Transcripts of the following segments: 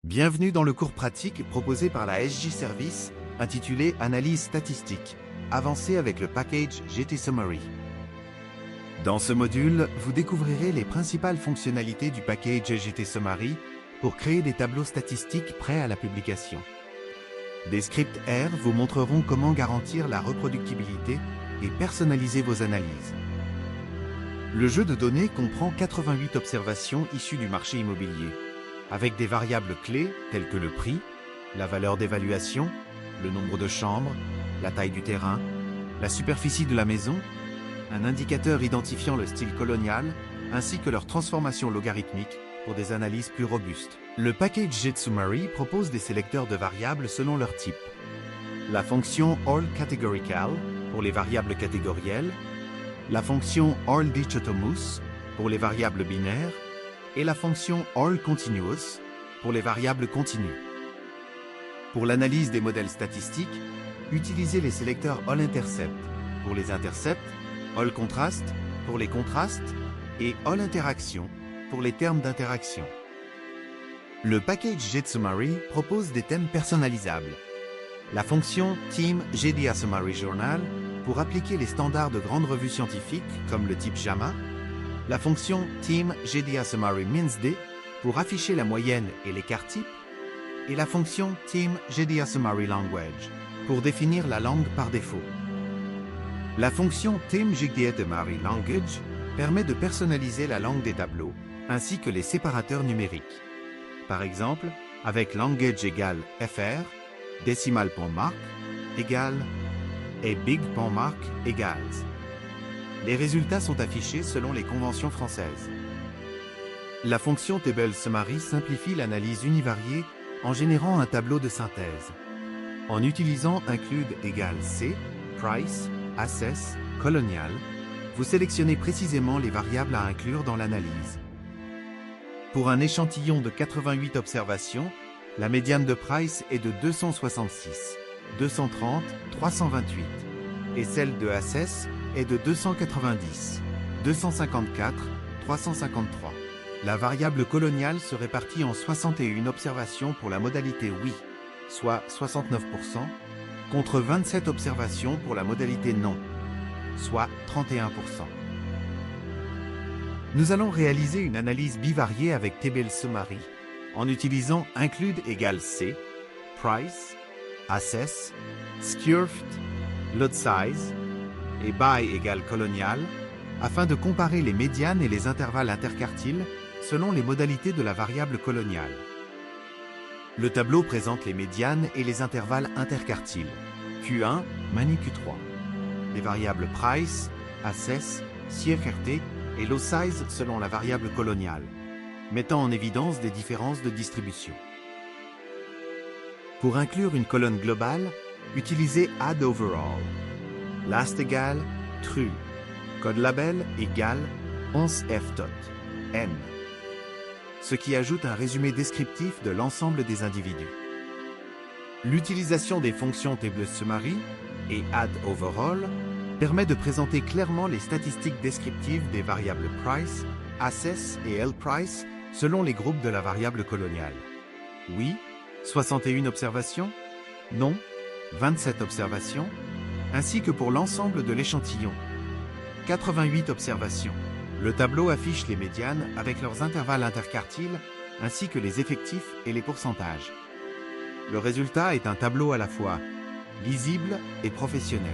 Bienvenue dans le cours pratique proposé par la SJ Service, intitulé Analyse statistique, avancée avec le package GTSummary. Dans ce module, vous découvrirez les principales fonctionnalités du package GTSummary pour créer des tableaux statistiques prêts à la publication. Des scripts R vous montreront comment garantir la reproductibilité et personnaliser vos analyses. Le jeu de données comprend 88 observations issues du marché immobilier, avec des variables clés telles que le prix, la valeur d'évaluation, le nombre de chambres, la taille du terrain, la superficie de la maison, un indicateur identifiant le style colonial, ainsi que leur transformation logarithmique pour des analyses plus robustes. Le package GTSummary propose des sélecteurs de variables selon leur type. La fonction AllCategorical pour les variables catégorielles, la fonction AllDichotomous pour les variables binaires, et la fonction AllContinuous pour les variables continues. Pour l'analyse des modèles statistiques, utilisez les sélecteurs AllIntercept pour les intercepts, AllContrast pour les contrastes et AllInteraction pour les termes d'interaction. Le package GTSummary propose des thèmes personnalisables. La fonction Theme GDSummary Journal pour appliquer les standards de grandes revues scientifiques comme le type JAMA, la fonction Theme GDSummary MINSD pour afficher la moyenne et l'écart type, et la fonction Theme GDSummary Language pour définir la langue par défaut. La fonction Theme GDSummary Language permet de personnaliser la langue des tableaux, ainsi que les séparateurs numériques. Par exemple, avec language égale fr, decimal.mark égale et big.mark égale. Les résultats sont affichés selon les conventions françaises. La fonction TableSummary simplifie l'analyse univariée en générant un tableau de synthèse. En utilisant include égale C, price, assess, colonial, vous sélectionnez précisément les variables à inclure dans l'analyse. Pour un échantillon de 88 observations, la médiane de price est de 266, 230, 328 et celle de assess est de 290, 254, 353. La variable coloniale se répartit en 61 observations pour la modalité oui, soit 69%, contre 27 observations pour la modalité non, soit 31%. Nous allons réaliser une analyse bivariée avec TableSummary en utilisant include égale C, price, assess, skurft, lot size et by égale colonial afin de comparer les médianes et les intervalles interquartiles selon les modalités de la variable coloniale. Le tableau présente les médianes et les intervalles interquartiles Q1, mani Q3. Les variables price, assess, skurft et lot size selon la variable coloniale, mettant en évidence des différences de distribution. Pour inclure une colonne globale, utilisez add overall. Last égale true. Code label égale 11f dot n. Ce qui ajoute un résumé descriptif de l'ensemble des individus. L'utilisation des fonctions TableSummary et add overall permet de présenter clairement les statistiques descriptives des variables price, assess et lprice selon les groupes de la variable coloniale. Oui, 61 observations. Non, 27 observations. Ainsi que pour l'ensemble de l'échantillon. 88 observations. Le tableau affiche les médianes avec leurs intervalles interquartiles ainsi que les effectifs et les pourcentages. Le résultat est un tableau à la fois lisible et professionnel.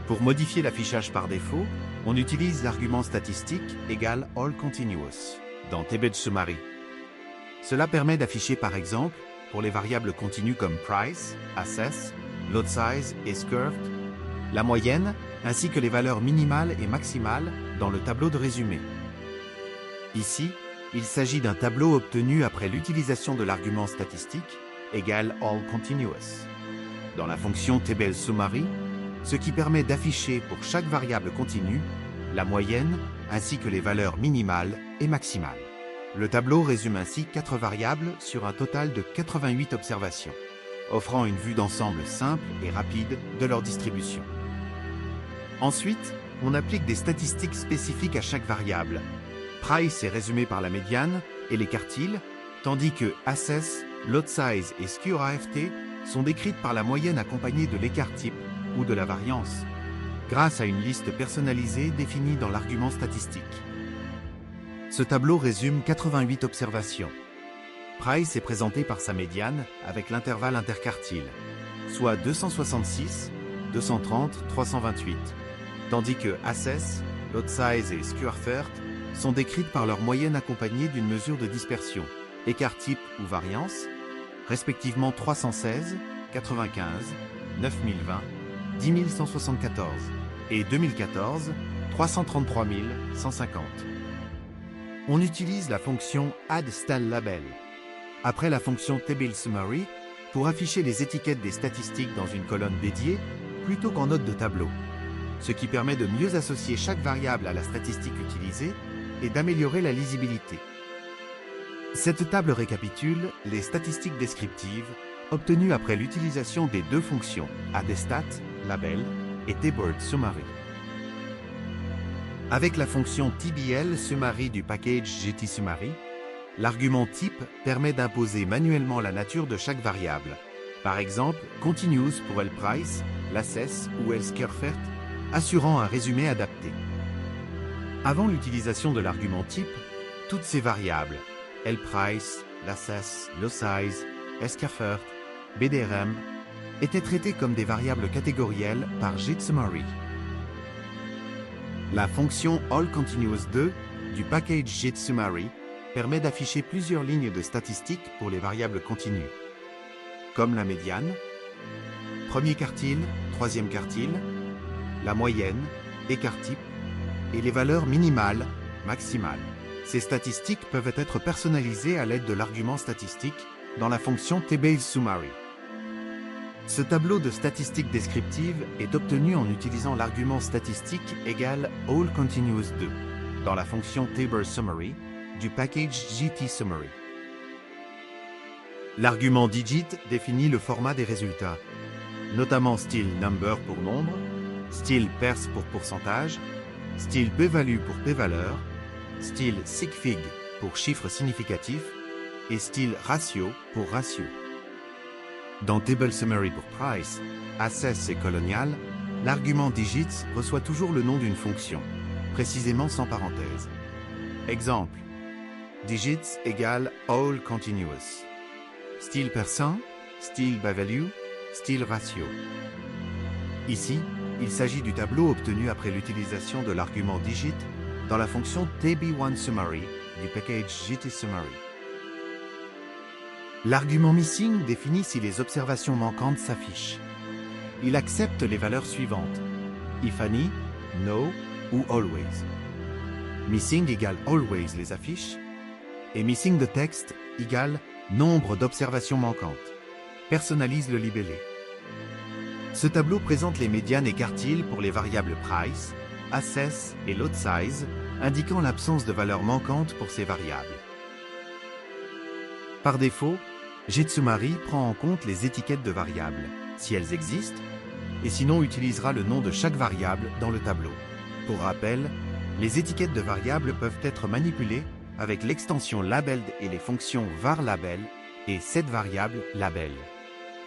Pour modifier l'affichage par défaut, on utilise l'argument statistique égale AllContinuous dans TableSummary. Cela permet d'afficher par exemple, pour les variables continues comme price, assess, lot size et skurft, la moyenne ainsi que les valeurs minimales et maximales dans le tableau de résumé. Ici, il s'agit d'un tableau obtenu après l'utilisation de l'argument statistique égale AllContinuous dans la fonction TableSummary, ce qui permet d'afficher pour chaque variable continue la moyenne ainsi que les valeurs minimales et maximales. Le tableau résume ainsi 4 variables sur un total de 88 observations, offrant une vue d'ensemble simple et rapide de leur distribution. Ensuite, on applique des statistiques spécifiques à chaque variable. Price est résumé par la médiane et les quartiles, tandis que access, load size et skew AFT sont décrites par la moyenne accompagnée de l'écart type ou de la variance, grâce à une liste personnalisée définie dans l'argument statistique. Ce tableau résume 88 observations. Price est présenté par sa médiane avec l'intervalle interquartile, soit 266, 230, 328, tandis que access, load size et skew AFT sont décrites par leur moyenne accompagnée d'une mesure de dispersion, écart type ou variance, respectivement 316, 95, 9020, 10 174 et 2014, 333 150. On utilise la fonction add_style_label, après la fonction table_summary, pour afficher les étiquettes des statistiques dans une colonne dédiée plutôt qu'en note de tableau, ce qui permet de mieux associer chaque variable à la statistique utilisée et d'améliorer la lisibilité. Cette table récapitule les statistiques descriptives obtenues après l'utilisation des deux fonctions add_stat_label et table_summary. Avec la fonction tbl_summary du package GTSummary, l'argument type permet d'imposer manuellement la nature de chaque variable. Par exemple, continuous pour lprice, l'assess ou lskerfert, assurant un résumé adapté. Avant l'utilisation de l'argument type, toutes ces variables, lprice, l'assess, lowsize, lskerfert, bdrm, étaient traitées comme des variables catégorielles par GTSummary. La fonction allContinuous2 du package GTSummary permet d'afficher plusieurs lignes de statistiques pour les variables continues, comme la médiane, premier quartile, troisième quartile, la moyenne, écart type, et les valeurs minimales, maximales. Ces statistiques peuvent être personnalisées à l'aide de l'argument statistique dans la fonction tbl_summary. Ce tableau de statistiques descriptives est obtenu en utilisant l'argument statistique égal allContinuous2 dans la fonction table_summary du package GTSummary. L'argument digit définit le format des résultats, notamment style number pour nombre, style pers pour pourcentage, style p-value pour p-valeur, style sigfig pour chiffre significatif et style ratio pour ratio. Dans table_summary pour price, access et colonial, l'argument digits reçoit toujours le nom d'une fonction, précisément sans parenthèse. Exemple, digits égale allContinuous. Style %, style by-value, style ratio. Ici, il s'agit du tableau obtenu après l'utilisation de l'argument digit dans la fonction tb1summary du package GTSummary. L'argument missing définit si les observations manquantes s'affichent. Il accepte les valeurs suivantes: if any, no ou always. Missing égale always les affiche et missing de texte égale nombre d'observations manquantes. Personnalise le libellé. Ce tableau présente les médianes et quartiles pour les variables price, access et load size, indiquant l'absence de valeurs manquantes pour ces variables. Par défaut, GTSummary prend en compte les étiquettes de variables, si elles existent, et sinon utilisera le nom de chaque variable dans le tableau. Pour rappel, les étiquettes de variables peuvent être manipulées avec l'extension labeled et les fonctions var_label et setVariable label.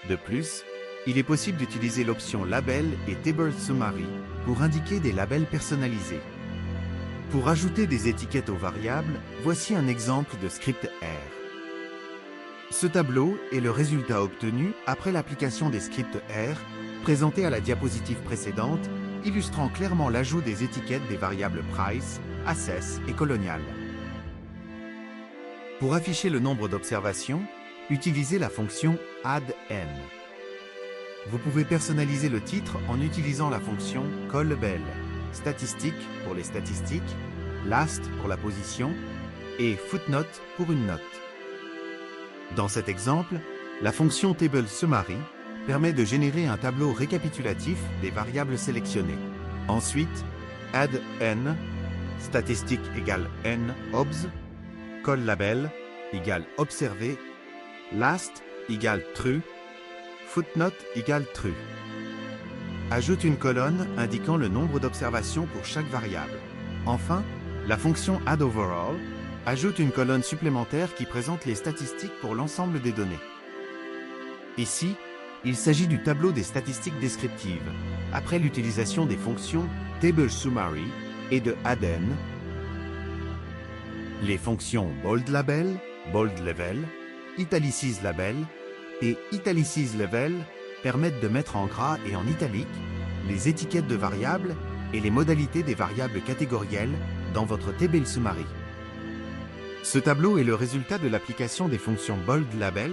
De plus, il est possible d'utiliser l'option label et table_summary pour indiquer des labels personnalisés. Pour ajouter des étiquettes aux variables, voici un exemple de script R. Ce tableau est le résultat obtenu après l'application des scripts R présentés à la diapositive précédente, illustrant clairement l'ajout des étiquettes des variables price, access et colonial. Pour afficher le nombre d'observations, utilisez la fonction addN. Vous pouvez personnaliser le titre en utilisant la fonction callLabel, statistique pour les statistiques, last pour la position et footnote pour une note. Dans cet exemple, la fonction table_summary permet de générer un tableau récapitulatif des variables sélectionnées. Ensuite, addN, statistique égale n obs, callLabel égale observé, last égale true, footnote égale true. Ajoute une colonne indiquant le nombre d'observations pour chaque variable. Enfin, la fonction addOverall Ajoute une colonne supplémentaire qui présente les statistiques pour l'ensemble des données. Ici, il s'agit du tableau des statistiques descriptives, après l'utilisation des fonctions Table Summary et de Add-in. Les fonctions Bold Label, Bold Level, Italicize Label et Italicize Level permettent de mettre en gras et en italique les étiquettes de variables et les modalités des variables catégorielles dans votre Table Summary. Ce tableau est le résultat de l'application des fonctions Bold Label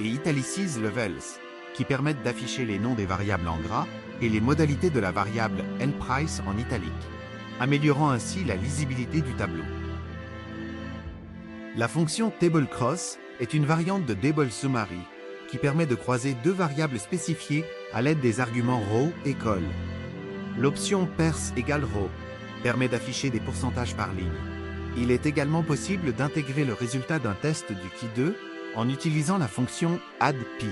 et Italicize Levels, qui permettent d'afficher les noms des variables en gras et les modalités de la variable lprice en italique, améliorant ainsi la lisibilité du tableau. La fonction TableCross est une variante de Table Summary qui permet de croiser deux variables spécifiées à l'aide des arguments row et col. L'option pers égale row permet d'afficher des pourcentages par ligne. Il est également possible d'intégrer le résultat d'un test du Ki2 en utilisant la fonction addPi.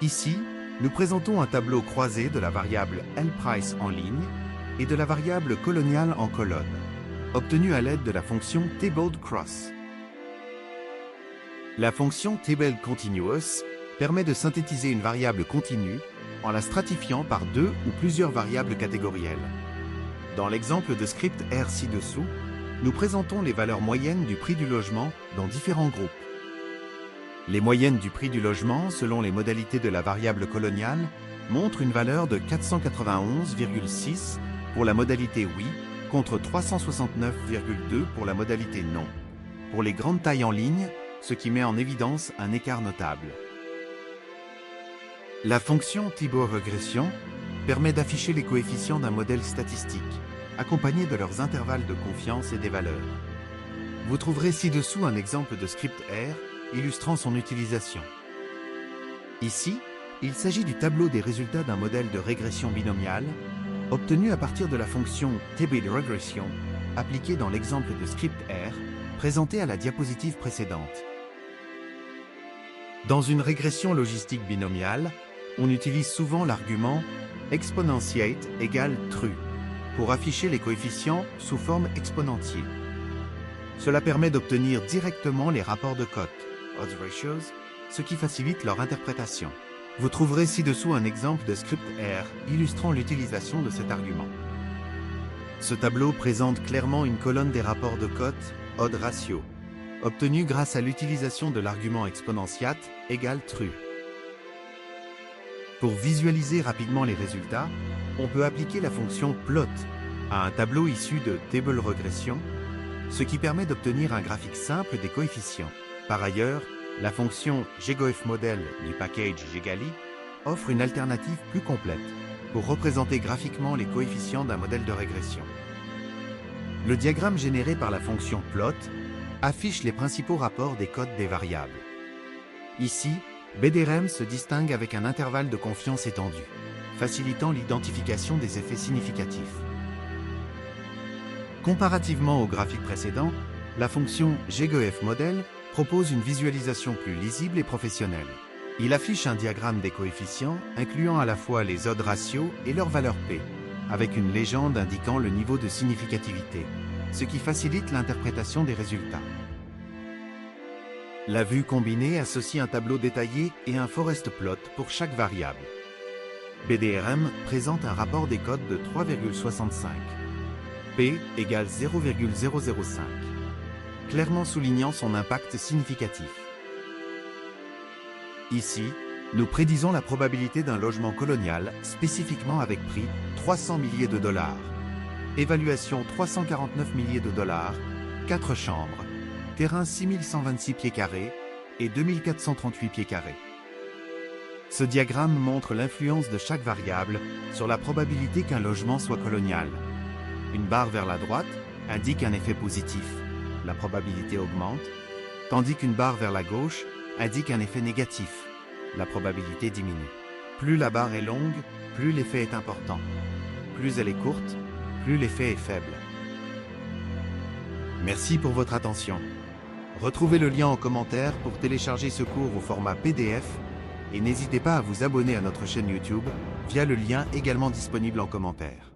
Ici, nous présentons un tableau croisé de la variable lprice en ligne et de la variable colonial en colonne, obtenu à l'aide de la fonction TableCross. La fonction TableContinuous permet de synthétiser une variable continue en la stratifiant par deux ou plusieurs variables catégorielles. Dans l'exemple de script R ci-dessous, nous présentons les valeurs moyennes du prix du logement dans différents groupes. Les moyennes du prix du logement, selon les modalités de la variable coloniale, montrent une valeur de 491,6 pour la modalité oui, contre 369,2 pour la modalité non. Pour les grandes tailles en ligne, ce qui met en évidence un écart notable. La fonction Thibault-régression permet d'afficher les coefficients d'un modèle statistique, accompagnés de leurs intervalles de confiance et des valeurs. Vous trouverez ci-dessous un exemple de script R illustrant son utilisation. Ici, il s'agit du tableau des résultats d'un modèle de régression binomiale obtenu à partir de la fonction TableRegression appliquée dans l'exemple de script R présenté à la diapositive précédente. Dans une régression logistique binomiale, on utilise souvent l'argument exponentiate égale true pour afficher les coefficients sous forme exponentielle. Cela permet d'obtenir directement les rapports de cotes, odds ratios, ce qui facilite leur interprétation. Vous trouverez ci-dessous un exemple de script R illustrant l'utilisation de cet argument. Ce tableau présente clairement une colonne des rapports de cotes, odds ratio, obtenus grâce à l'utilisation de l'argument exponentiate égale true. Pour visualiser rapidement les résultats, on peut appliquer la fonction plot à un tableau issu de TableRegression, ce qui permet d'obtenir un graphique simple des coefficients. Par ailleurs, la fonction GGoFModel du package Ggali offre une alternative plus complète pour représenter graphiquement les coefficients d'un modèle de régression. Le diagramme généré par la fonction plot affiche les principaux rapports des cotes des variables. Ici, BDRM se distingue avec un intervalle de confiance étendu, facilitant l'identification des effets significatifs. Comparativement au graphique précédent, la fonction GGoFModel propose une visualisation plus lisible et professionnelle. Il affiche un diagramme des coefficients incluant à la fois les odds ratios et leur valeur P, avec une légende indiquant le niveau de significativité, ce qui facilite l'interprétation des résultats. La vue combinée associe un tableau détaillé et un forest plot pour chaque variable. BDRM présente un rapport des cotes de 3,65. P égale 0,005, clairement soulignant son impact significatif. Ici, nous prédisons la probabilité d'un logement colonial spécifiquement avec prix 300 milliers de dollars, évaluation 349 milliers de dollars, 4 chambres, terrain 6126 pieds carrés et 2438 pieds carrés. Ce diagramme montre l'influence de chaque variable sur la probabilité qu'un logement soit colonial. Une barre vers la droite indique un effet positif, la probabilité augmente, tandis qu'une barre vers la gauche indique un effet négatif, la probabilité diminue. Plus la barre est longue, plus l'effet est important. Plus elle est courte, plus l'effet est faible. Merci pour votre attention. Retrouvez le lien en commentaire pour télécharger ce cours au format PDF et n'hésitez pas à vous abonner à notre chaîne YouTube via le lien également disponible en commentaire.